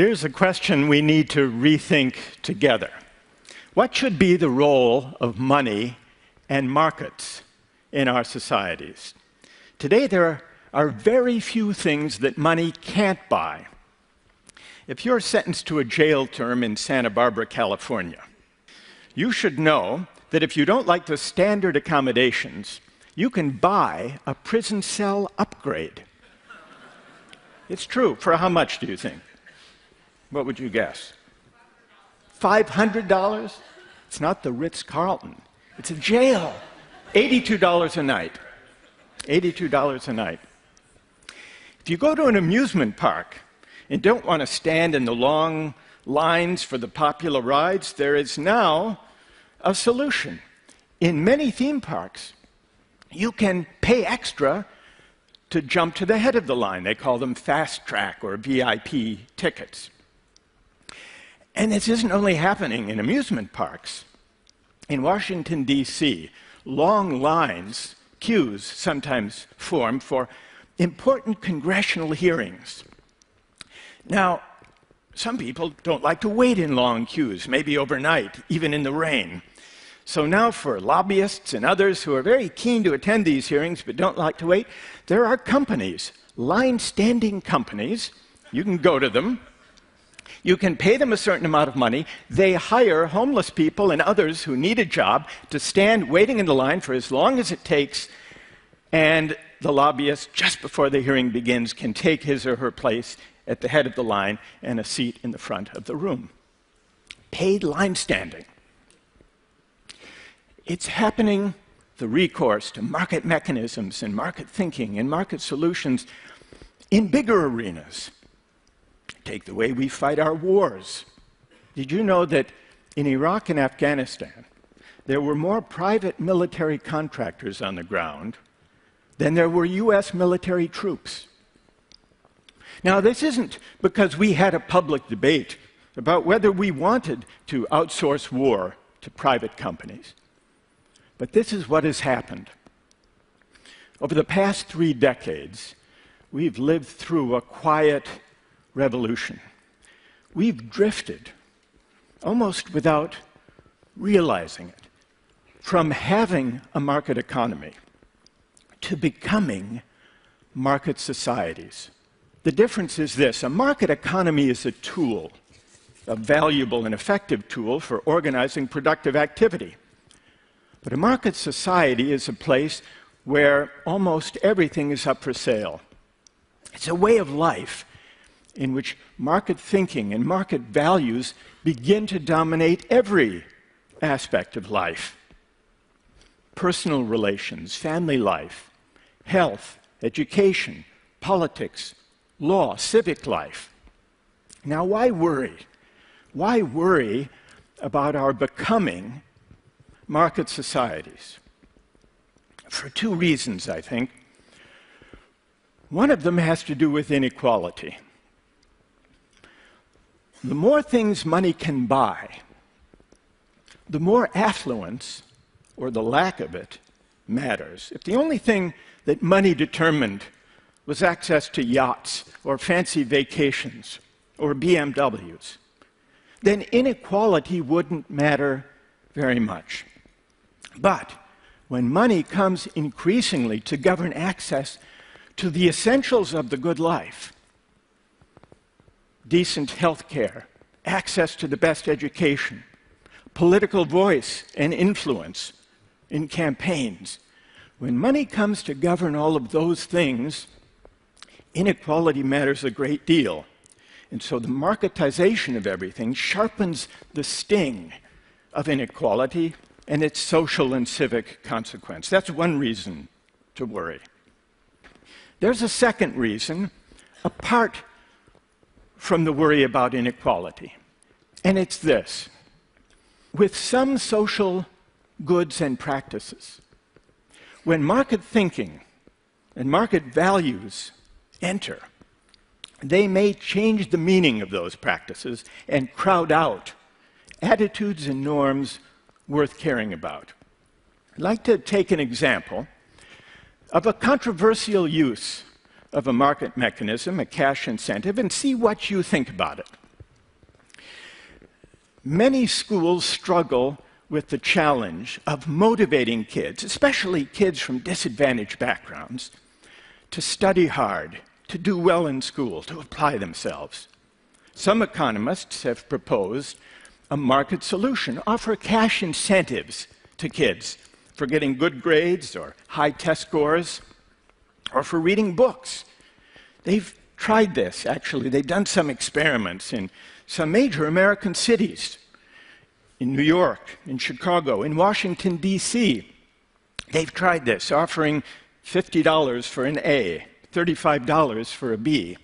Here's a question we need to rethink together. What should be the role of money and markets in our societies? Today, there are very few things that money can't buy. If you're sentenced to a jail term in Santa Barbara, California, you should know that if you don't like the standard accommodations, you can buy a prison cell upgrade. It's true. For how much do you think? What would you guess? $500? It's not the Ritz-Carlton. It's a jail. $82 a night. $82 a night. If you go to an amusement park and don't want to stand in the long lines for the popular rides, there is now a solution. In many theme parks, you can pay extra to jump to the head of the line. They call them fast track or VIP tickets. And this isn't only happening in amusement parks. In Washington, D.C., long lines, queues sometimes form for important congressional hearings. Now, some people don't like to wait in long queues, maybe overnight, even in the rain. So now for lobbyists and others who are very keen to attend these hearings but don't like to wait, there are companies, line-standing companies. You can go to them. You can pay them a certain amount of money. They hire homeless people and others who need a job to stand waiting in the line for as long as it takes, and the lobbyist, just before the hearing begins, can take his or her place at the head of the line and a seat in the front of the room. Paid line standing. It's happening, the recourse to market mechanisms and market thinking and market solutions in bigger arenas. Take the way we fight our wars. Did you know that in Iraq and Afghanistan, there were more private military contractors on the ground than there were US military troops? Now, this isn't because we had a public debate about whether we wanted to outsource war to private companies. But this is what has happened. Over the past 3 decades, we've lived through a quiet revolution. We've drifted, almost without realizing it, from having a market economy to becoming market societies. The difference is this: a market economy is a tool, a valuable and effective tool for organizing productive activity. But a market society is a place where almost everything is up for sale. It's a way of life in which market thinking and market values begin to dominate every aspect of life. Personal relations, family life, health, education, politics, law, civic life. Now, why worry? Why worry about our becoming market societies? For 2 reasons, I think. One of them has to do with inequality. The more things money can buy, the more affluence, or the lack of it, matters. If the only thing that money determined was access to yachts or fancy vacations or BMWs, then inequality wouldn't matter very much. But when money comes increasingly to govern access to the essentials of the good life, decent health care, access to the best education, political voice and influence in campaigns, when money comes to govern all of those things, inequality matters a great deal. And so the marketization of everything sharpens the sting of inequality and its social and civic consequence. That's one reason to worry. There's a second reason, apart from the worry about inequality, and it's this: with some social goods and practices, when market thinking and market values enter, they may change the meaning of those practices and crowd out attitudes and norms worth caring about. I'd like to take an example of a controversial use of a market mechanism, a cash incentive, and see what you think about it. Many schools struggle with the challenge of motivating kids, especially kids from disadvantaged backgrounds, to study hard, to do well in school, to apply themselves. Some economists have proposed a market solution, offer cash incentives to kids for getting good grades or high test scores, or for reading books. They've tried this, actually. They've done some experiments in some major American cities, in New York, in Chicago, in Washington, D.C. They've tried this, offering $50 for an A, $35 for a B.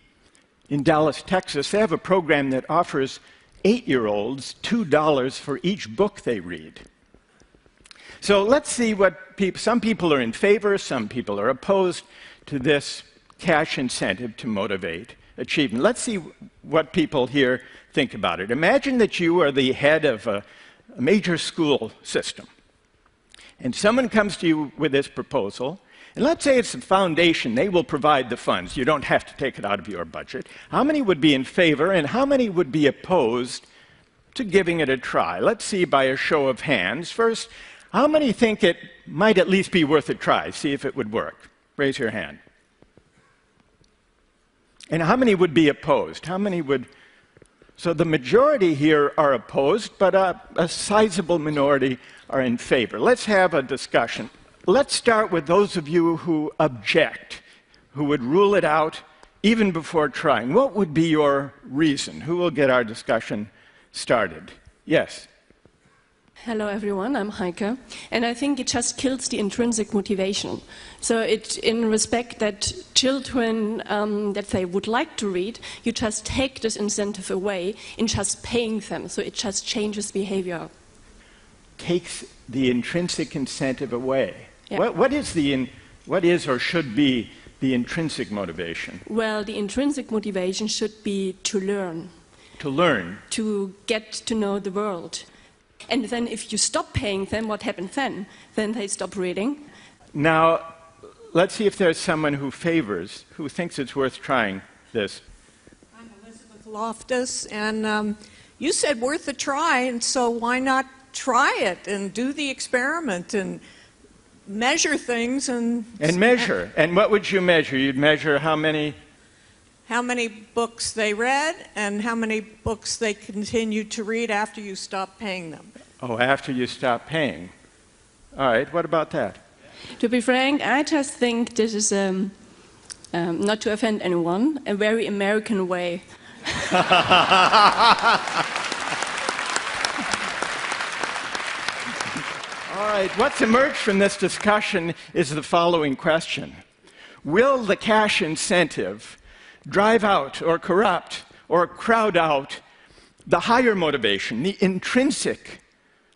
In Dallas, Texas, they have a program that offers 8-year-olds $2 for each book they read. So let's see what some people are in favor, some people are opposed to this cash incentive to motivate achievement. Let's see what people here think about it. Imagine that you are the head of a major school system, and someone comes to you with this proposal, and let's say it's the foundation. They will provide the funds. You don't have to take it out of your budget. How many would be in favor, and how many would be opposed to giving it a try? Let's see by a show of hands. First, how many think it might at least be worth a try, see if it would work? Raise your hand. And how many would be opposed? How many would? So the majority here are opposed, but a sizable minority are in favor. Let's have a discussion. Let's start with those of you who object, who would rule it out even before trying. What would be your reason? Who will get our discussion started? Yes. Hello everyone, I'm Heike, and I think it just kills the intrinsic motivation. So in respect that children that they would like to read, you just take this incentive away in just paying them, so it just changes behavior. Takes the intrinsic incentive away. Yeah. What is or should be the intrinsic motivation? Well, the intrinsic motivation should be to learn. To learn? To get to know the world. And then if you stop paying them, what happens then? Then they stop reading. Now, let's see if there's someone who thinks it's worth trying this. I'm Elizabeth Loftus, and you said worth a try, and so why not try it and do the experiment and measure things and measure. And what would you measure? You'd measure how many books they read and how many books they continued to read after you stopped paying them. Oh, after you stop paying. All right, what about that? To be frank, I just think this is, not to offend anyone, a very American way. All right, what's emerged from this discussion is the following question. Will the cash incentive drive out or corrupt or crowd out the higher motivation, the intrinsic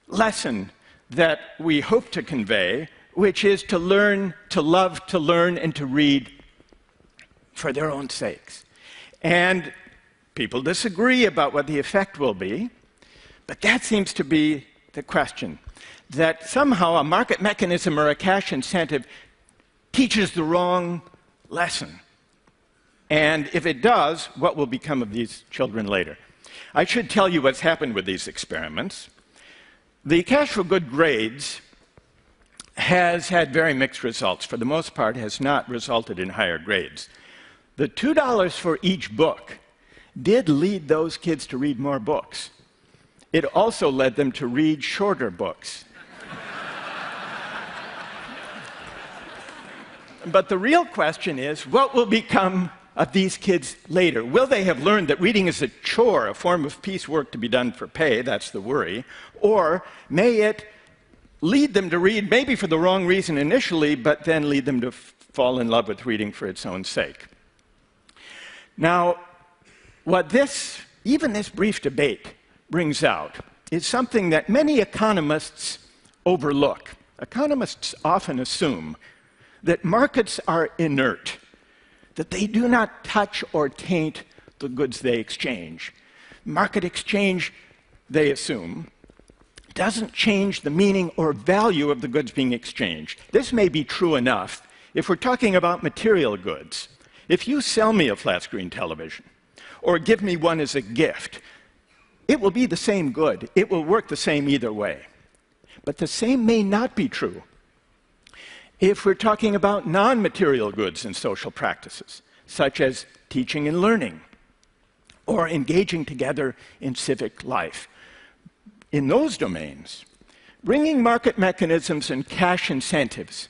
lesson that we hope to convey, which is to learn, to love, to learn, and to read for their own sakes? And people disagree about what the effect will be, but that seems to be the question, that somehow a market mechanism or a cash incentive teaches the wrong lesson. And if it does, what will become of these children later? I should tell you what's happened with these experiments. The Cash for Good Grades has had very mixed results. For the most part, has not resulted in higher grades. The $2 for each book did lead those kids to read more books. It also led them to read shorter books. But the real question is, what will become of these kids later? Will they have learned that reading is a chore, a form of piecework to be done for pay? That's the worry. Or may it lead them to read, maybe for the wrong reason initially, but then lead them to fall in love with reading for its own sake? Now, what even this brief debate brings out is something that many economists overlook. Economists often assume that markets are inert, that they do not touch or taint the goods they exchange. Market exchange, they assume, doesn't change the meaning or value of the goods being exchanged. This may be true enough if we're talking about material goods. If you sell me a flat-screen television or give me one as a gift, It will be the same good. It will work the same either way. But the same may not be true if we're talking about non-material goods and social practices, such as teaching and learning, or engaging together in civic life. In those domains, bringing market mechanisms and cash incentives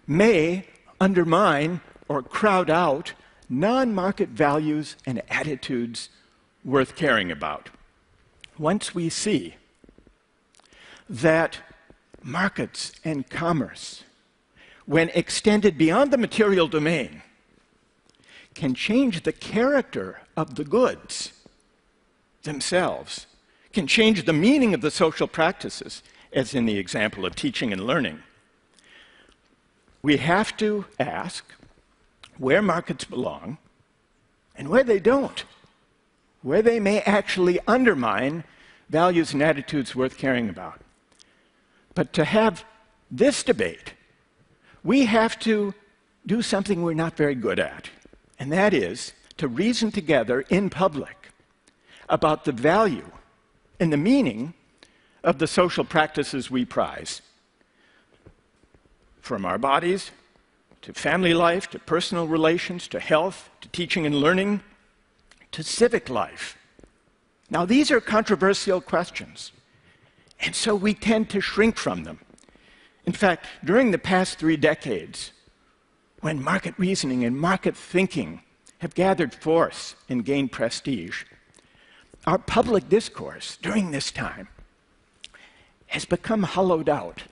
may undermine or crowd out non-market values and attitudes worth caring about. Once we see that markets and commerce, when extended beyond the material domain, can change the character of the goods themselves, can change the meaning of the social practices, as in the example of teaching and learning, we have to ask where markets belong and where they don't, where they may actually undermine values and attitudes worth caring about. But to have this debate, we have to do something we're not very good at, and that is to reason together in public about the value and the meaning of the social practices we prize. From our bodies, to family life, to personal relations, to health, to teaching and learning, to civic life. Now, these are controversial questions, and so we tend to shrink from them. In fact, during the past 3 decades, when market reasoning and market thinking have gathered force and gained prestige, our public discourse during this time has become hollowed out,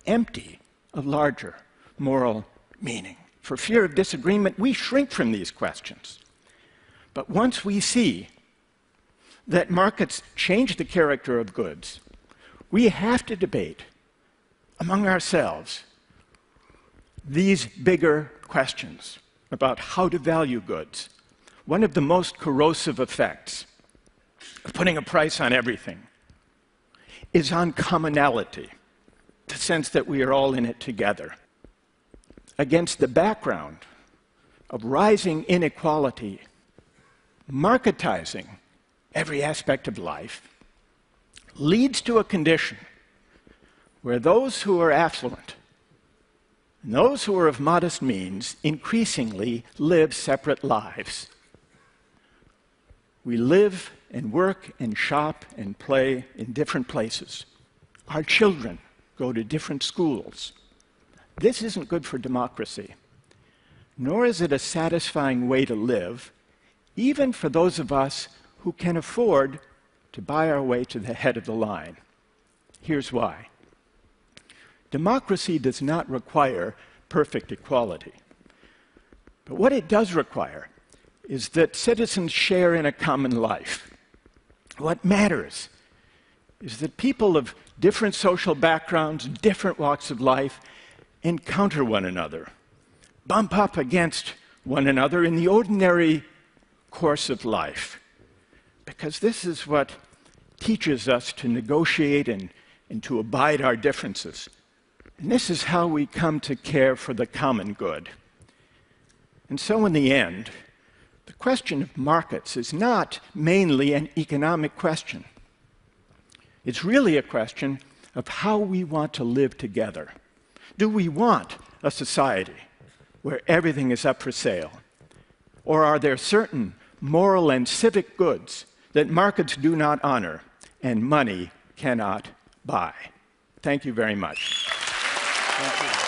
empty of larger moral meaning. For fear of disagreement, we shrink from these questions. But once we see that markets change the character of goods, we have to debate among ourselves these bigger questions about how to value goods. One of the most corrosive effects of putting a price on everything is on commonality, the sense that we are all in it together. Against the background of rising inequality, marketizing every aspect of life leads to a condition where those who are affluent and those who are of modest means increasingly live separate lives. We live and work and shop and play in different places. Our children go to different schools. This isn't good for democracy, nor is it a satisfying way to live, even for those of us who can afford to buy our way to the head of the line. Here's why. Democracy does not require perfect equality. But what it does require is that citizens share in a common life. What matters is that people of different social backgrounds, different walks of life, encounter one another, bump up against one another in the ordinary course of life. Because this is what teaches us to negotiate and to abide our differences. And this is how we come to care for the common good. And so in the end, the question of markets is not mainly an economic question. It's really a question of how we want to live together. Do we want a society where everything is up for sale? Or are there certain moral and civic goods that markets do not honor and money cannot buy? Thank you very much. Thank you.